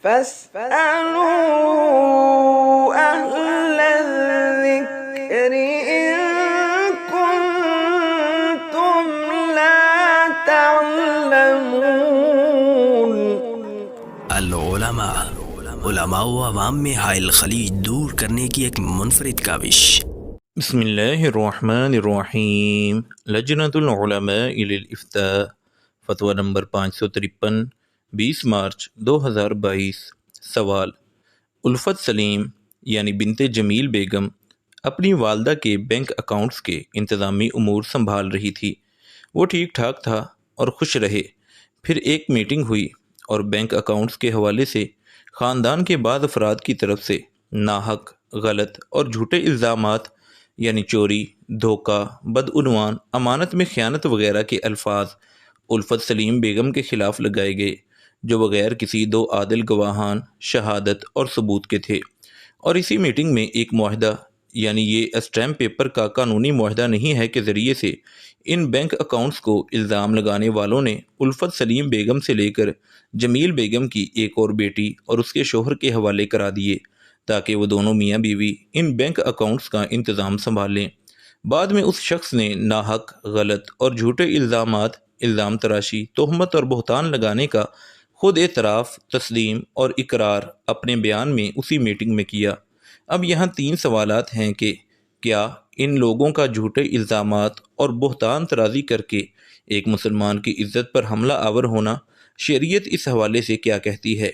فاسألوا أهل الذكر إن كنتم لا تعلمون۔ علماء و عوام میں حائل خلیج دور کرنے کی ایک منفرد کاوش۔ بسم اللہ الرحمن الرحیم۔ لجنۃ العلماء للافتاء، فتویٰ نمبر 553، 20 مارچ 2022۔ سوال: الفت سلیم یعنی بنت جمیل بیگم اپنی والدہ کے بینک اکاؤنٹس کے انتظامی امور سنبھال رہی تھی۔ وہ ٹھیک ٹھاک تھا اور خوش رہے۔ پھر ایک میٹنگ ہوئی اور بینک اکاؤنٹس کے حوالے سے خاندان کے بعض افراد کی طرف سے ناحق، غلط اور جھوٹے الزامات یعنی چوری، دھوکہ، بدعنوان، امانت میں خیانت وغیرہ کے الفاظ الفت سلیم بیگم کے خلاف لگائے گئے، جو بغیر کسی دو عادل گواہان، شہادت اور ثبوت کے تھے۔ اور اسی میٹنگ میں ایک معاہدہ یعنی یہ اسٹیمپ پیپر کا قانونی معاہدہ نہیں ہے کے ذریعے سے ان بینک اکاؤنٹس کو الزام لگانے والوں نے الفت سلیم بیگم سے لے کر جمیل بیگم کی ایک اور بیٹی اور اس کے شوہر کے حوالے کرا دیے تاکہ وہ دونوں میاں بیوی ان بینک اکاؤنٹس کا انتظام سنبھال لیں۔ بعد میں اس شخص نے ناحق، غلط اور جھوٹے الزامات، الزام تراشی، تہمت اور بہتان لگانے کا خود اعتراف، تسلیم اور اقرار اپنے بیان میں اسی میٹنگ میں کیا۔ اب یہاں 3 سوالات ہیں کہ کیا ان لوگوں کا جھوٹے الزامات اور بہتان ترازی کر کے ایک مسلمان کی عزت پر حملہ آور ہونا، شریعت اس حوالے سے کیا کہتی ہے؟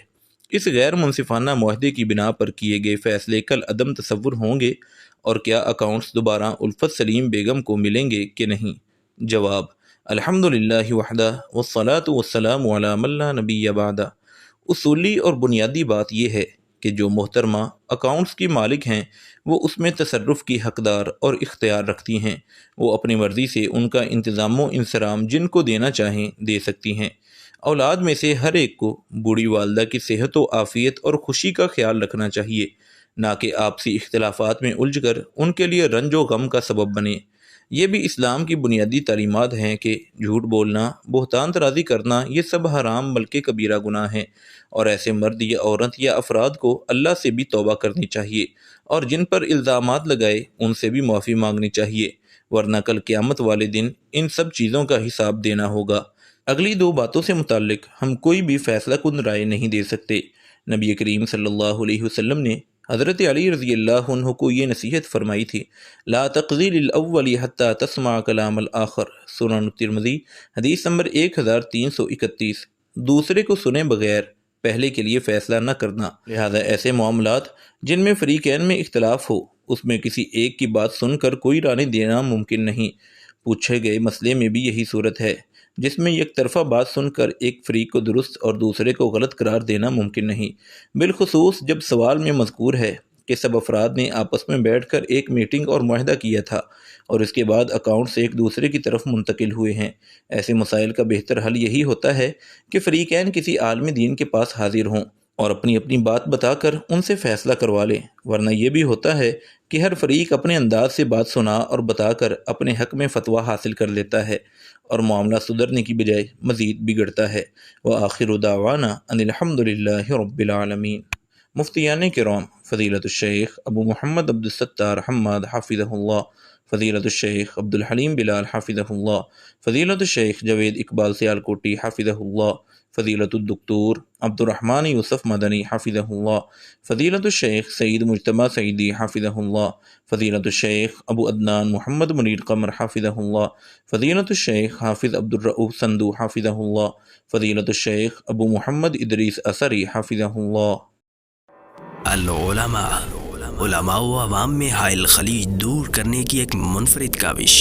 اس غیر منصفانہ معاہدے کی بنا پر کیے گئے فیصلے کل عدم تصور ہوں گے، اور کیا اکاؤنٹس دوبارہ الفت سلیم بیگم کو ملیں گے کہ نہیں؟ جواب: الحمدللہ وحدہ والصلاة والسلام علی من لا نبی بعدہ۔ اصولی اور بنیادی بات یہ ہے کہ جو محترمہ اکاؤنٹس کی مالک ہیں وہ اس میں تصرف کی حقدار اور اختیار رکھتی ہیں۔ وہ اپنی مرضی سے ان کا انتظام و انصرام جن کو دینا چاہیں دے سکتی ہیں۔ اولاد میں سے ہر ایک کو بوڑھی والدہ کی صحت و عافیت اور خوشی کا خیال رکھنا چاہیے، نہ کہ آپسی اختلافات میں الجھ کر ان کے لیے رنج و غم کا سبب بنے۔ یہ بھی اسلام کی بنیادی تعلیمات ہیں کہ جھوٹ بولنا، بہتان ترازی کرنا، یہ سب حرام بلکہ کبیرہ گناہ ہیں، اور ایسے مرد یا عورت یا افراد کو اللہ سے بھی توبہ کرنی چاہیے، اور جن پر الزامات لگائے ان سے بھی معافی مانگنی چاہیے، ورنہ کل قیامت والے دن ان سب چیزوں کا حساب دینا ہوگا۔ اگلی 2 باتوں سے متعلق ہم کوئی بھی فیصلہ کن رائے نہیں دے سکتے۔ نبی کریم صلی اللہ علیہ وسلم نے حضرت علی رضی اللہ عنہ کو یہ نصیحت فرمائی تھی: لا تقضی للاول حتی تسمع کلام الآخر، سنن ترمذی، حدیث نمبر 1331۔ دوسرے کو سنے بغیر پہلے کے لیے فیصلہ نہ کرنا۔ لہذا ایسے معاملات جن میں فریقین میں اختلاف ہو، اس میں کسی ایک کی بات سن کر کوئی رائے دینا ممکن نہیں۔ پوچھے گئے مسئلے میں بھی یہی صورت ہے، جس میں یک طرفہ بات سن کر ایک فریق کو درست اور دوسرے کو غلط قرار دینا ممکن نہیں، بالخصوص جب سوال میں مذکور ہے کہ سب افراد نے آپس میں بیٹھ کر ایک میٹنگ اور معاہدہ کیا تھا اور اس کے بعد اکاؤنٹس ایک دوسرے کی طرف منتقل ہوئے ہیں۔ ایسے مسائل کا بہتر حل یہی ہوتا ہے کہ فریقین کسی عالم دین کے پاس حاضر ہوں اور اپنی اپنی بات بتا کر ان سے فیصلہ کروا لیں، ورنہ یہ بھی ہوتا ہے کہ ہر فریق اپنے انداز سے بات سنا اور بتا کر اپنے حق میں فتویٰ حاصل کر لیتا ہے، اور معاملہ سدھرنے کی بجائے مزید بگڑتا ہے۔ وآخر دعوانا ان الحمدللہ رب العالمین۔ مفتیان کرام فضیلۃ الشیخ ابو محمد عبدالستار حماد حفظہ اللہ، فضیلۃ الشیخ عبدالحلیم بلال حفظہ اللہ، فضیلۃ الشیخ جاوید اقبال سیالکوٹی حفظہ اللہ، فضیلۃ الدکتور عبد الرحمن یوسف مدنی حفظہ اللہ، فضیلۃ الشیخ سعید مجتبیٰ سعیدی حفظہ اللہ، فضیلۃ الشیخ ابو عدنان محمد منیر قمر حفظہ اللہ، فضیلۃ الشیخ حافظ عبد الرؤوف سندو حفظہ اللہ، فضیلۃ الشیخ ابو محمد ادریس اثری حفظہ اللہ۔ علماء و عوام میں حائل خلیج دور کرنے کی ایک منفرد کاوش۔